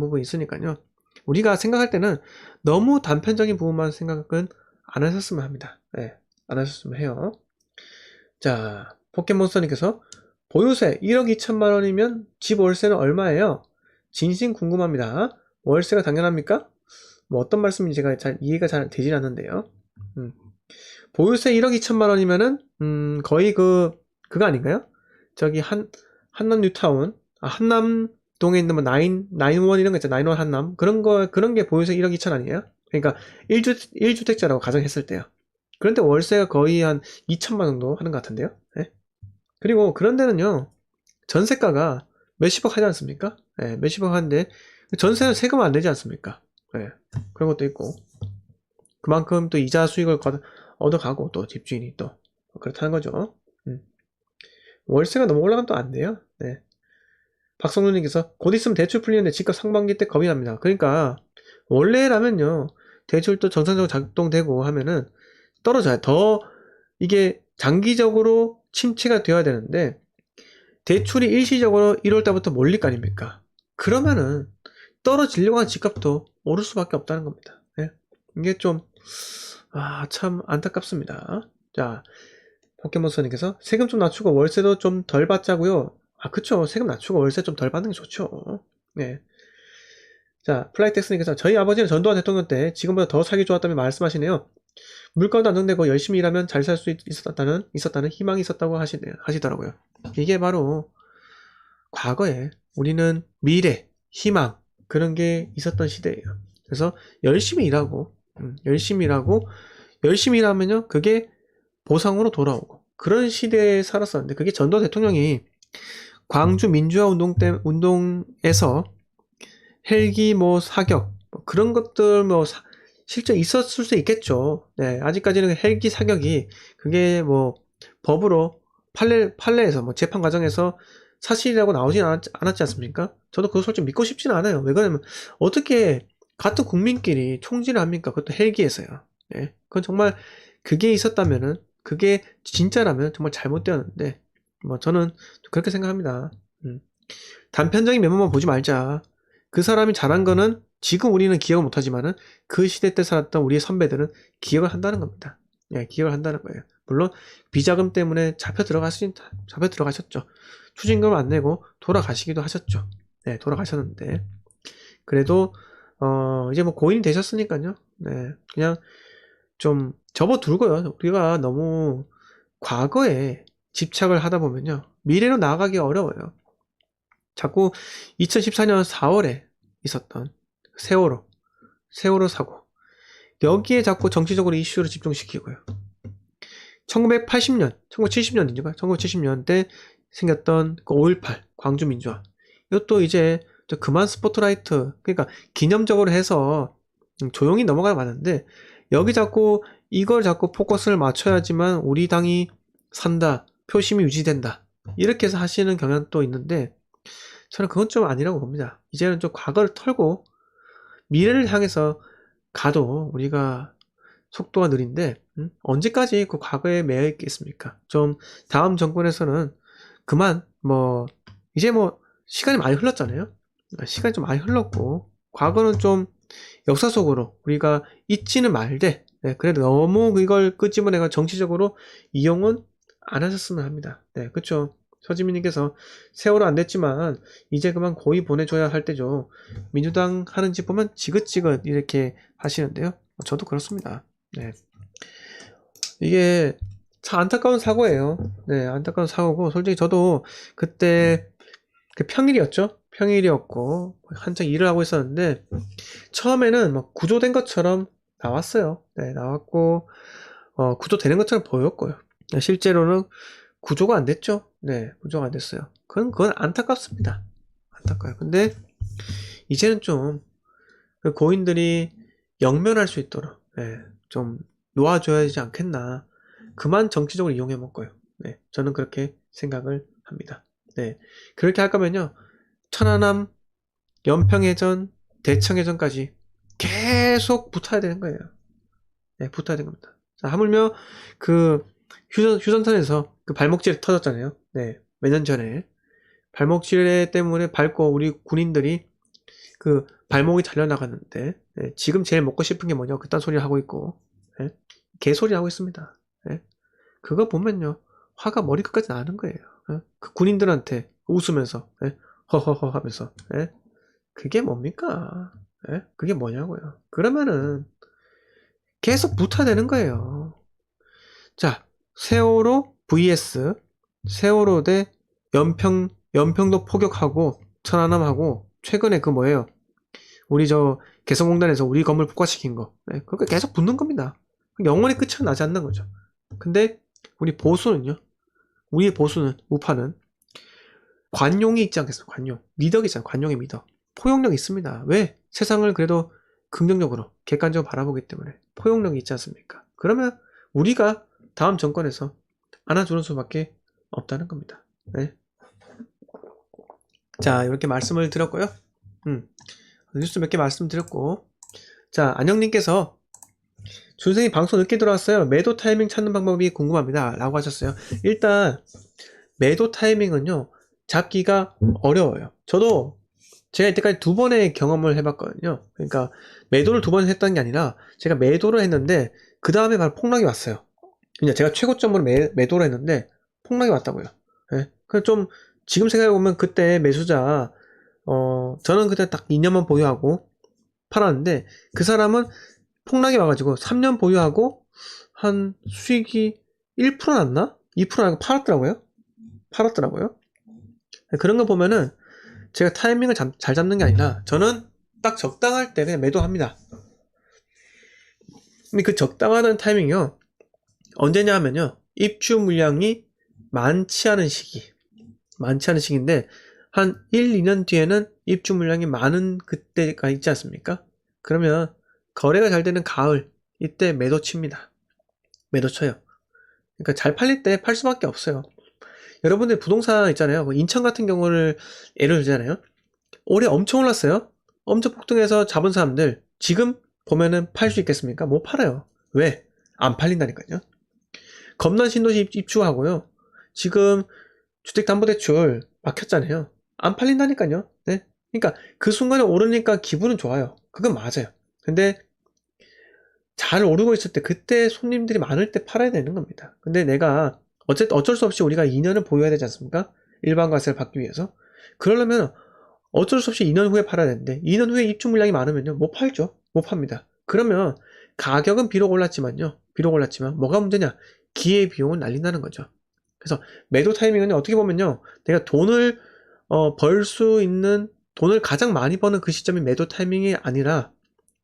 부분이 있으니까요. 우리가 생각할 때는 너무 단편적인 부분만 생각은 안 하셨으면 합니다. 네, 안 하셨으면 해요. 자, 포켓몬스터님께서 보유세 1억 2천만 원이면 집 월세는 얼마예요? 진심 궁금합니다. 월세가 당연합니까? 뭐 어떤 말씀인지 제가 잘 이해가 잘 되질 않는데요. 보유세 1억 2천만 원이면은 거의 그거 아닌가요? 저기 한남 뉴타운, 한남동에 있는 뭐 나인원 이런 거 있잖아요. 나인원 한남 그런 게 보유세 1억 2천 아니에요? 그러니까 1주택자라고 가정했을 때요. 그런데 월세가 거의 한 2천만 정도 하는 것 같은데요. 네? 그리고 그런 데는요, 전세가가 몇십억 하지 않습니까? 네, 몇십억 하는데 전세는 세금 안 내지 않습니까? 네, 그런 것도 있고 그만큼 또 이자 수익을 얻어가고 또 집주인이 또 그렇다는 거죠. 월세가 너무 올라가면 또 안 돼요. 네. 박성준님께서 곧 있으면 대출 풀리는데 집값 상반기 때 겁이 납니다. 그러니까 원래라면요, 대출도 정상적으로 작동되고 하면은 떨어져요. 더 이게 장기적으로 침체가 되어야 되는데 대출이 일시적으로 1월달부터 몰릴 거 아닙니까? 그러면은 떨어지려고 하는 집값도 오를 수밖에 없다는 겁니다. 네. 이게 좀 참 안타깝습니다. 자, 포켓몬스터님께서 세금 좀 낮추고 월세도 좀 덜 받자고요. 그쵸. 세금 낮추고 월세 좀 덜 받는 게 좋죠. 네. 자, 플라이텍스님께서 저희 아버지는 전두환 대통령 때 지금보다 더 살기 좋았다며 말씀하시네요. 물가도 안정되고 열심히 일하면 잘 살 수 있었다는 희망이 있었다고 하시더라고요. 이게 바로 과거에 우리는 미래, 희망 그런 게 있었던 시대예요. 그래서 열심히 일하고 열심히 일하면요 그게 보상으로 돌아오고 그런 시대에 살았었는데 그게 전두환 대통령이 광주 민주화 운동에서 헬기 뭐 사격 뭐 그런 것들 뭐 실제 있었을 수 있겠죠. 네, 아직까지는 헬기 사격이 그게 뭐 법으로 판례에서 뭐 재판 과정에서 사실이라고 나오진 않았지 않습니까? 저도 그거 솔직히 믿고 싶지는 않아요. 왜 그러냐면 어떻게 같은 국민끼리 총질을 합니까? 그것도 헬기에서요. 네, 그건 정말 그게 있었다면은 그게 진짜라면 정말 잘못되었는데 뭐 저는 그렇게 생각합니다. 단편적인 메모만 보지 말자. 그 사람이 잘한 거는 지금 우리는 기억을 못하지만은 그 시대 때 살았던 우리의 선배들은 기억을 한다는 겁니다. 예, 기억을 한다는 거예요. 물론 비자금 때문에 잡혀 들어가셨죠. 추징금 안 내고 돌아가시기도 하셨죠. 네, 돌아가셨는데 그래도 이제 뭐 고인이 되셨으니까요. 네, 그냥 좀 접어들고요. 우리가 너무 과거에 집착을 하다 보면요. 미래로 나아가기 어려워요. 자꾸 2014년 4월에 있었던 세월호 사고. 여기에 자꾸 정치적으로 이슈를 집중시키고요. 1970년인가? 1970년 때 생겼던 그 5.18 광주 민주화. 이것도 이제 그만 스포트라이트, 그러니까 기념적으로 해서 조용히 넘어가 봤는데 여기 자꾸 이걸 자꾸 포커스를 맞춰야지만 우리 당이 산다, 표심이 유지된다. 이렇게 해서 하시는 경향도 있는데 저는 그건 좀 아니라고 봅니다. 이제는 좀 과거를 털고 미래를 향해서 가도 우리가 속도가 느린데 언제까지 그 과거에 매여 있겠습니까? 좀 다음 정권에서는 그만 뭐 이제 뭐 시간이 많이 흘렀잖아요. 시간이 좀 많이 흘렀고 과거는 좀 역사 속으로 우리가 잊지는 말되 그래도 너무 이걸 끄집어내가 정치적으로 이용은 안 하셨으면 합니다. 네, 그렇죠. 서지민님께서 세월호 안 됐지만 이제 그만 고이 보내줘야 할 때죠. 민주당 하는 짓 보면 지긋지긋 이렇게 하시는데요. 저도 그렇습니다. 네. 이게 참 안타까운 사고예요. 네, 안타까운 사고고 솔직히 저도 그때 그 평일이었죠. 평일이었고 한창 일을 하고 있었는데 처음에는 막 구조된 것처럼 나왔어요. 네, 나왔고 구조되는 것처럼 보였고요. 실제로는 구조가 안 됐죠. 네, 구조가 안 됐어요. 그건 안타깝습니다. 안타까워요. 근데 이제는 좀 그 고인들이 영면할 수 있도록 좀 놓아줘야 되지 않겠나. 그만 정치적으로 이용해 먹고요. 네, 저는 그렇게 생각을 합니다. 네, 그렇게 할 거면요. 천안함, 연평해전, 대청해전까지 계속 붙어야 되는 거예요. 네, 붙어야 되는 겁니다. 자, 하물며 그 휴전선에서 그 발목질이 터졌잖아요. 네, 몇 년 전에 발목질 때문에 밟고 우리 군인들이 그 발목이 잘려나갔는데 예, 지금 제일 먹고 싶은 게 뭐냐 그딴 소리를 하고 있고 예, 개소리 하고 있습니다. 예, 그거 보면요 화가 머리끝까지 나는 거예요. 예, 그 군인들한테 웃으면서 예, 허허허 하면서 예, 그게 뭡니까? 예? 그게 뭐냐고요. 그러면은 계속 붙어야되는 거예요. 자, 세월호 vs 세월호 대 연평도 포격하고 천안함하고 최근에 그 뭐예요? 우리 저 개성공단에서 우리 건물 폭파시킨 거. 네, 그거 계속 붙는 겁니다. 영원히 끝은 나지 않는 거죠. 근데 우리 보수는요. 우리 보수는 우파는 관용이 있지 않겠습니까? 관용. 미덕이 있잖아요. 관용의 미덕. 포용력이 있습니다. 왜? 세상을 그래도 긍정적으로 객관적으로 바라보기 때문에 포용력이 있지 않습니까? 그러면 우리가 다음 정권에서 안아주는 수밖에 없다는 겁니다. 네. 자, 이렇게 말씀을 드렸고요. 뉴스 몇 개 말씀드렸고, 자, 안영님께서 준생이 방송 늦게 들어왔어요. 매도 타이밍 찾는 방법이 궁금합니다. 라고 하셨어요. 일단 매도 타이밍은요 잡기가 어려워요. 저도 제가 이때까지 2번의 경험을 해봤거든요. 그러니까 매도를 2번 했다는 게 아니라 제가 매도를 했는데 그 다음에 바로 폭락이 왔어요. 그냥 제가 최고점으로 매도를 했는데 폭락이 왔다고요. 예. 그래서 좀 지금 생각해보면 그때 매수자 저는 그때 딱 2년만 보유하고 팔았는데 그 사람은 폭락이 와가지고 3년 보유하고 한 수익이 1% 났나? 2% 나고 팔았더라고요. 그런 거 보면은 제가 타이밍을 잘 잡는 게 아니라 저는 딱 적당할 때 그냥 매도합니다. 근데 그 적당하다는 타이밍이요 언제냐 하면요 입주 물량이 많지 않은 시기인데 한 1, 2년 뒤에는 입주 물량이 많은 그때가 있지 않습니까? 그러면 거래가 잘 되는 가을 이때 매도 칩니다. 매도 쳐요. 그러니까 잘 팔릴 때 팔 수밖에 없어요. 여러분들 부동산 있잖아요. 인천 같은 경우를 예를 들잖아요. 올해 엄청 올랐어요. 엄청 폭등해서 잡은 사람들 지금 보면은 팔 수 있겠습니까? 못 팔아요. 왜? 안 팔린다니까요. 겁난 신도시 입주하고요. 지금 주택담보대출 막혔잖아요. 안 팔린다니까요. 네? 그러니까 그 순간에 오르니까 기분은 좋아요. 그건 맞아요. 근데 잘 오르고 있을 때 그때 손님들이 많을 때 팔아야 되는 겁니다. 근데 내가 어쨌든 어쩔 수 없이 우리가 2년을 보유해야 되지 않습니까? 일반 과세를 받기 위해서. 그러려면 어쩔 수 없이 2년 후에 팔아야 되는데 2년 후에 입주 물량이 많으면요 못 팔죠. 못 팝니다. 그러면 가격은 비록 올랐지만 뭐가 문제냐? 기회비용은 날린다는 거죠. 그래서 매도 타이밍은 어떻게 보면요 내가 돈을 벌 수 있는 돈을 가장 많이 버는 그 시점이 매도 타이밍이 아니라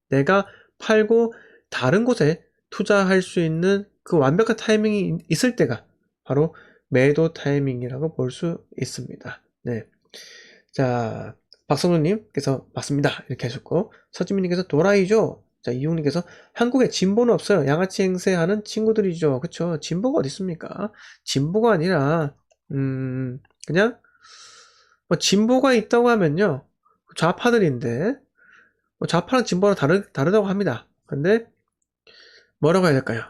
내가 팔고 다른 곳에 투자할 수 있는 그 완벽한 타이밍이 있을 때가 바로 매도 타이밍이라고 볼 수 있습니다. 네. 자, 박성준님께서 맞습니다. 이렇게 하셨고, 서지민님께서 도라이죠? 자, 이용님께서 한국에 진보는 없어요. 양아치 행세하는 친구들이죠. 그쵸? 진보가 어디 있습니까? 진보가 아니라, 그냥, 뭐, 진보가 있다고 하면요. 좌파들인데, 뭐 좌파랑 진보랑 다르다고 합니다. 근데, 뭐라고 해야 될까요?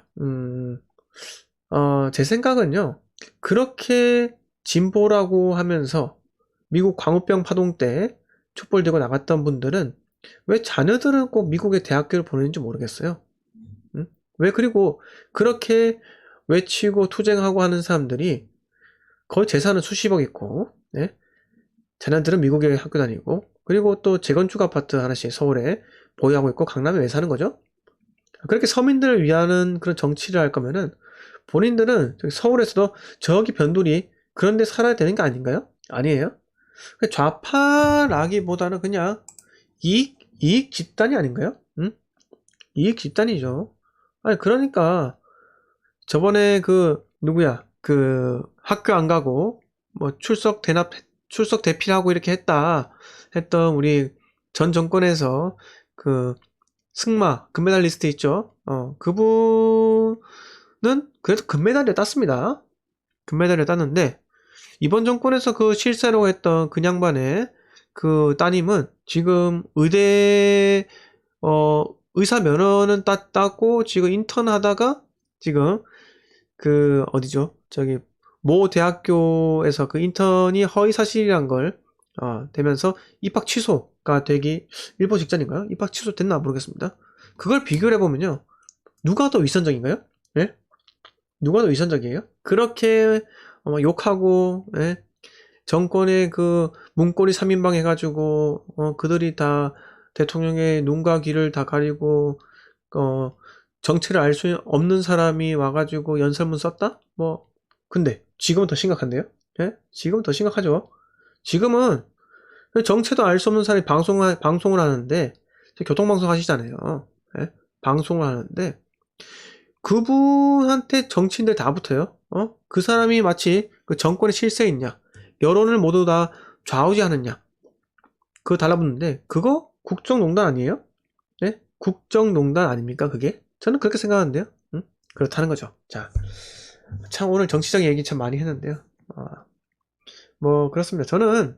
제 생각은요. 그렇게 진보라고 하면서 미국 광우병 파동 때 촛불 들고 나갔던 분들은 왜 자녀들은 꼭 미국의 대학교를 보내는지 모르겠어요. 응? 왜 그리고 그렇게 외치고 투쟁하고 하는 사람들이 거의 재산은 수십억 있고 네? 자녀들은 미국에 학교 다니고 그리고 또 재건축 아파트 하나씩 서울에 보유하고 있고 강남에 왜 사는 거죠? 그렇게 서민들을 위하는 그런 정치를 할 거면은 본인들은 서울에서도 저기 변두리 그런 데 살아야 되는 게 아닌가요? 아니에요? 좌파라기보다는 그냥 이익 집단이 아닌가요? 응? 이익 집단이죠. 아니, 그러니까 저번에 그 학교 안 가고 뭐 출석 대피하고 이렇게 했던 우리 전 정권에서 그 승마 금메달리스트 있죠. 그분은 그래도 금메달을 땄습니다. 금메달을 땄는데 이번 정권에서 그 실세로 했던 그 양반의 그 따님은 지금 의사 면허는 땄고 지금 인턴 하다가 지금 그 어디죠? 저기 모 대학교에서 그 인턴이 허위 사실이란 걸 되면서 입학 취소 입학가 되기 일보 직전인가요? 입학 취소됐나 모르겠습니다. 그걸 비교를 해보면요. 누가 더 위선적인가요? 예? 누가 더 위선적이에요? 그렇게 욕하고, 예? 정권의 그 문고리 3인방 해가지고 그들이 다 대통령의 눈과 귀를 다 가리고 정체를 알 수 없는 사람이 와가지고 연설문 썼다? 뭐 근데 지금은 더 심각한데요? 예? 지금은 더 심각하죠. 지금은 정체도 알 수 없는 사람이 방송을 하는데 교통방송 하시잖아요. 예? 방송을 하는데 그분한테 정치인들 다 붙어요. 그 사람이 마치 그 정권의 실세에 있냐, 여론을 모두 다 좌우지하느냐, 그거 달라붙는데 그거 국정농단 아니에요? 네? 국정농단 아닙니까 그게? 저는 그렇게 생각하는데요. 응? 그렇다는 거죠. 자, 참 오늘 정치적인 얘기 참 많이 했는데요. 뭐 그렇습니다. 저는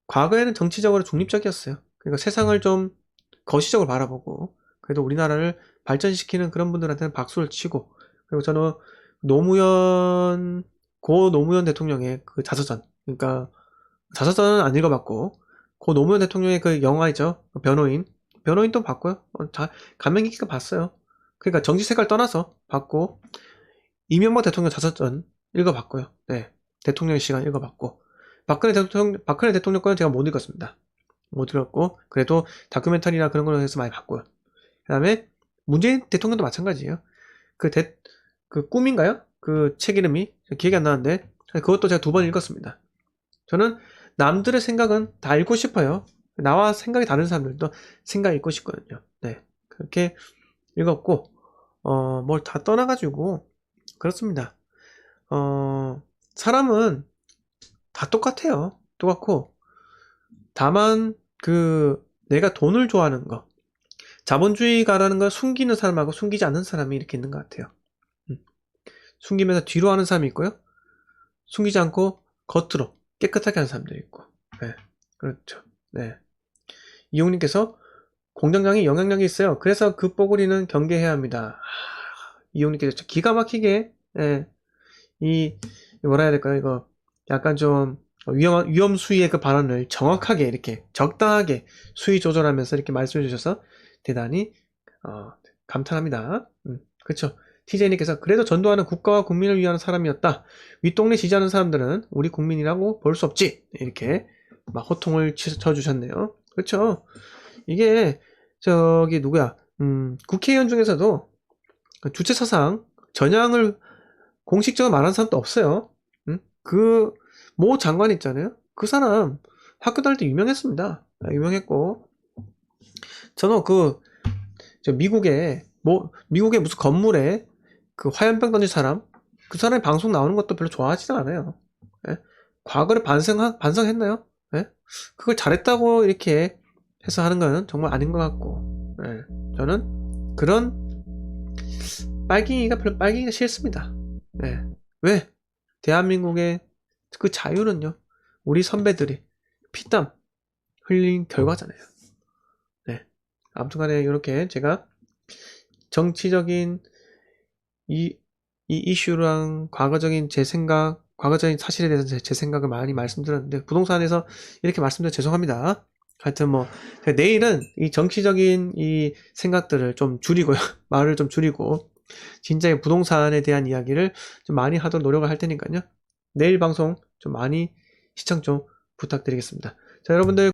과거에는 정치적으로 중립적이었어요. 그러니까 세상을 좀 거시적으로 바라보고 그래도 우리나라를 발전시키는 그런 분들한테는 박수를 치고, 그리고 저는 고 노무현 대통령의 그 자서전, 그러니까 자서전은 안 읽어봤고 고 노무현 대통령의 그 영화 있죠, 변호인도 봤고요. 감명 깊게 봤어요. 그러니까 정치 색깔 떠나서 봤고, 이명박 대통령 자서전 읽어봤고요. 네, 대통령의 시간 읽어봤고, 박근혜 대통령 거는 제가 못 읽었습니다. 못 읽었고, 그래도 다큐멘터리나 그런 걸로 해서 많이 봤고요. 그 다음에 문재인 대통령도 마찬가지예요. 그 꿈인가요? 그 책 이름이 기억이 안 나는데 그것도 제가 2번 읽었습니다. 저는 남들의 생각은 다 읽고 싶어요. 나와 생각이 다른 사람들도 생각 읽고 싶거든요. 네, 그렇게 읽었고, 뭘 다 떠나가지고 그렇습니다. 사람은 다 똑같아요. 똑같고, 다만 내가 돈을 좋아하는 거, 자본주의가라는 걸 숨기는 사람하고 숨기지 않는 사람이 이렇게 있는 것 같아요. 숨기면서 뒤로 하는 사람이 있고요. 숨기지 않고 겉으로 깨끗하게 하는 사람도 있고. 네, 그렇죠. 네. 이용님께서 공장장이 영향력이 있어요. 그래서 그 뽀글이는 경계해야 합니다. 이용님께서 기가 막히게, 예, 뭐라 해야 될까요? 이거 약간 좀 위험 수위의 그 발언을 정확하게 이렇게 적당하게 수위 조절하면서 이렇게 말씀해 주셔서 대단히 감탄합니다. 그렇죠. TJ님께서 그래도 전두환은 국가와 국민을 위한 사람이었다. 윗동네 지지하는 사람들은 우리 국민이라고 볼 수 없지. 이렇게 막 호통을 쳐주셨네요. 그렇죠. 이게 저기 누구야? 국회의원 중에서도 주체사상 전향을 공식적으로 말하는 사람도 없어요. 모 장관 있잖아요. 그 사람 학교 다닐 때 유명했습니다. 유명했고, 저는 미국에 무슨 건물에 그 화염병 던진 사람, 그 사람이 방송 나오는 것도 별로 좋아하지는 않아요. 예? 과거를 반성했나요? 예? 그걸 잘했다고 이렇게 해서 하는 건 정말 아닌 것 같고, 예. 저는 그런 빨갱이가 싫습니다. 예. 왜? 대한민국의 그 자유는요, 우리 선배들이 피땀 흘린 결과잖아요. 네. 아무튼간에 이렇게 제가 정치적인 이 이슈랑 과거적인 사실에 대해서 제 생각을 많이 말씀드렸는데, 부동산에서 이렇게 말씀드려 죄송합니다. 하여튼 뭐 내일은 이 정치적인 이 생각들을 좀 줄이고요. 말을 좀 줄이고 진짜의 부동산에 대한 이야기를 좀 많이 하도록 노력을 할 테니까요. 내일 방송 좀 많이 시청 좀 부탁드리겠습니다. 자, 여러분들